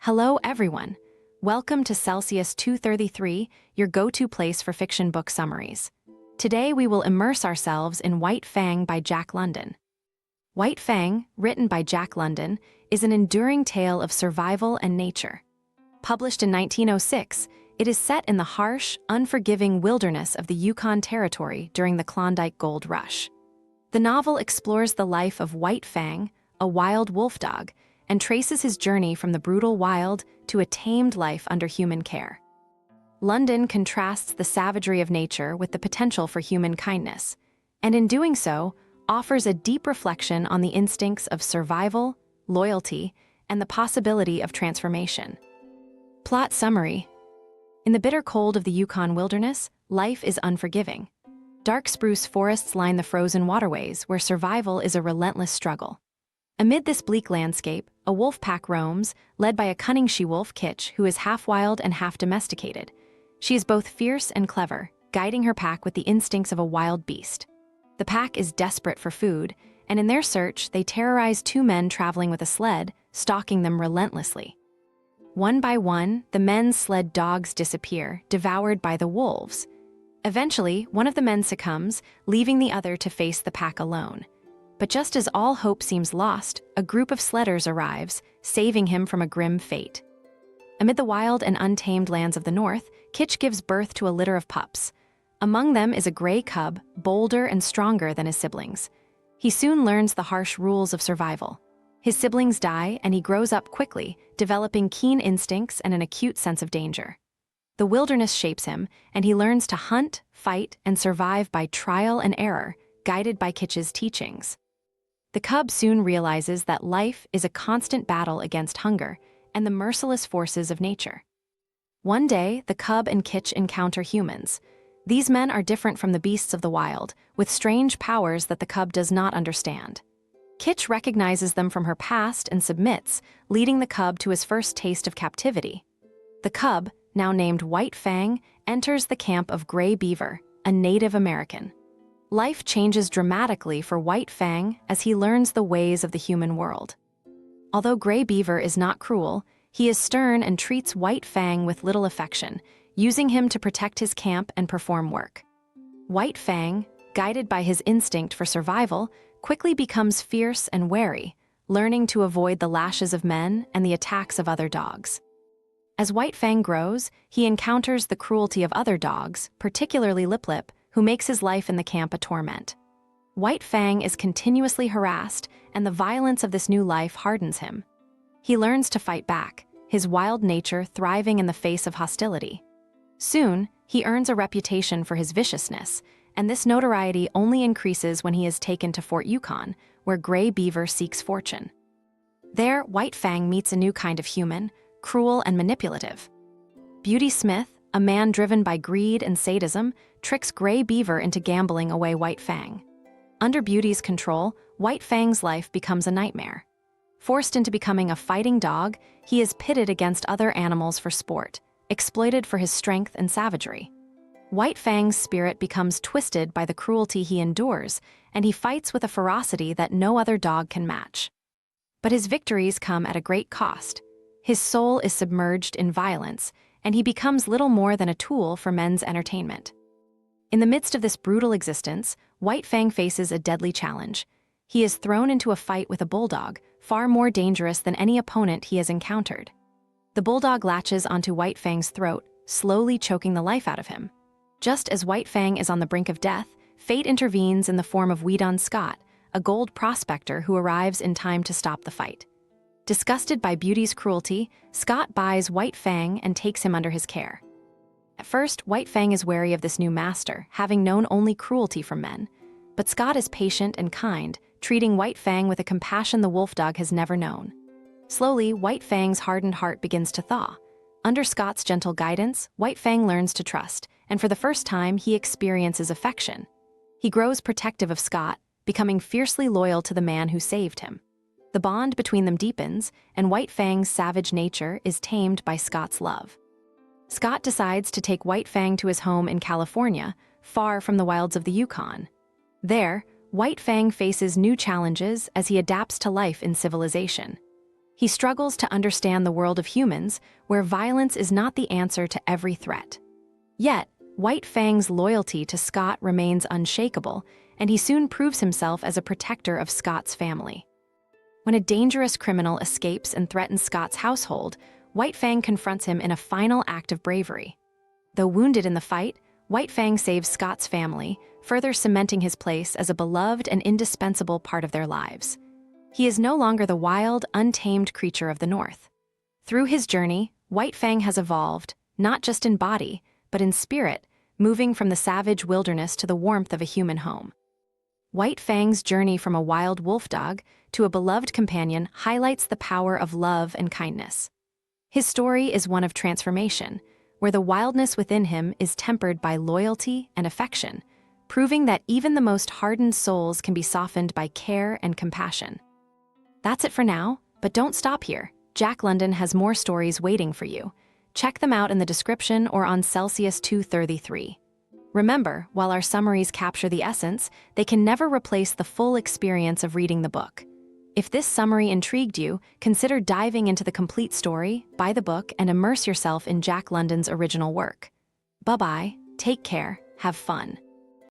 Hello, everyone. Welcome to Celsius 233, your go-to place for fiction book summaries. Today, we will immerse ourselves in White Fang by Jack London. White Fang, written by Jack London, is an enduring tale of survival and nature. Published in 1906, it is set in the harsh, unforgiving wilderness of the Yukon Territory during the Klondike Gold Rush. The novel explores the life of White Fang, a wild wolfdog, and traces his journey from the brutal wild to a tamed life under human care. London contrasts the savagery of nature with the potential for human kindness, and in doing so, offers a deep reflection on the instincts of survival, loyalty, and the possibility of transformation. Plot summary. In the bitter cold of the Yukon wilderness, life is unforgiving. Dark spruce forests line the frozen waterways where survival is a relentless struggle. Amid this bleak landscape, a wolf pack roams, led by a cunning she-wolf, Kitch, who is half wild and half domesticated. She is both fierce and clever, guiding her pack with the instincts of a wild beast. The pack is desperate for food, and in their search, they terrorize two men traveling with a sled, stalking them relentlessly. One by one, the men's sled dogs disappear, devoured by the wolves. Eventually, one of the men succumbs, leaving the other to face the pack alone. But just as all hope seems lost, a group of sledders arrives, saving him from a grim fate. Amid the wild and untamed lands of the north, Kitch gives birth to a litter of pups. Among them is a gray cub, bolder and stronger than his siblings. He soon learns the harsh rules of survival. His siblings die, and he grows up quickly, developing keen instincts and an acute sense of danger. The wilderness shapes him, and he learns to hunt, fight, and survive by trial and error, guided by Kitch's teachings. The cub soon realizes that life is a constant battle against hunger and the merciless forces of nature. One day, the cub and Kitch encounter humans. These men are different from the beasts of the wild, with strange powers that the cub does not understand. Kitch recognizes them from her past and submits, leading the cub to his first taste of captivity. The cub, now named White Fang, enters the camp of Gray Beaver, a Native American. Life changes dramatically for White Fang as he learns the ways of the human world. Although Gray Beaver is not cruel, he is stern and treats White Fang with little affection, using him to protect his camp and perform work. White Fang, guided by his instinct for survival, quickly becomes fierce and wary, learning to avoid the lashes of men and the attacks of other dogs. As White Fang grows, he encounters the cruelty of other dogs, particularly Lip Lip, who makes his life in the camp a torment. White Fang is continuously harassed, and the violence of this new life hardens him. He learns to fight back, his wild nature thriving in the face of hostility. Soon, he earns a reputation for his viciousness, and this notoriety only increases when he is taken to Fort Yukon, where Gray Beaver seeks fortune. There, White Fang meets a new kind of human, cruel and manipulative. Beauty Smith, a man driven by greed and sadism, tricks Gray Beaver into gambling away White Fang. Under Beauty's control, White Fang's life becomes a nightmare. Forced into becoming a fighting dog, he is pitted against other animals for sport, exploited for his strength and savagery. White Fang's spirit becomes twisted by the cruelty he endures, and he fights with a ferocity that no other dog can match. But his victories come at a great cost. His soul is submerged in violence, and he becomes little more than a tool for men's entertainment. In the midst of this brutal existence, White Fang faces a deadly challenge. He is thrown into a fight with a bulldog, far more dangerous than any opponent he has encountered. The bulldog latches onto White Fang's throat, slowly choking the life out of him. Just as White Fang is on the brink of death, fate intervenes in the form of Weedon Scott, a gold prospector who arrives in time to stop the fight. Disgusted by Beauty's cruelty, Scott buys White Fang and takes him under his care. At first, White Fang is wary of this new master, having known only cruelty from men. But Scott is patient and kind, treating White Fang with a compassion the wolfdog has never known. Slowly, White Fang's hardened heart begins to thaw. Under Scott's gentle guidance, White Fang learns to trust, and for the first time, he experiences affection. He grows protective of Scott, becoming fiercely loyal to the man who saved him. The bond between them deepens, and White Fang's savage nature is tamed by Scott's love. Scott decides to take White Fang to his home in California, far from the wilds of the Yukon. There, White Fang faces new challenges as he adapts to life in civilization. He struggles to understand the world of humans, where violence is not the answer to every threat. Yet, White Fang's loyalty to Scott remains unshakable, and he soon proves himself as a protector of Scott's family. When a dangerous criminal escapes and threatens Scott's household, White Fang confronts him in a final act of bravery. Though wounded in the fight, White Fang saves Scott's family, further cementing his place as a beloved and indispensable part of their lives. He is no longer the wild, untamed creature of the North. Through his journey, White Fang has evolved, not just in body, but in spirit, moving from the savage wilderness to the warmth of a human home. White Fang's journey from a wild wolfdog to a beloved companion highlights the power of love and kindness. His story is one of transformation, where the wildness within him is tempered by loyalty and affection, proving that even the most hardened souls can be softened by care and compassion. That's it for now, but don't stop here. Jack London has more stories waiting for you. Check them out in the description or on Celsius 233. Remember, while our summaries capture the essence, they can never replace the full experience of reading the book. If this summary intrigued you, consider diving into the complete story, buy the book, and immerse yourself in Jack London's original work. Bye-bye, take care, have fun.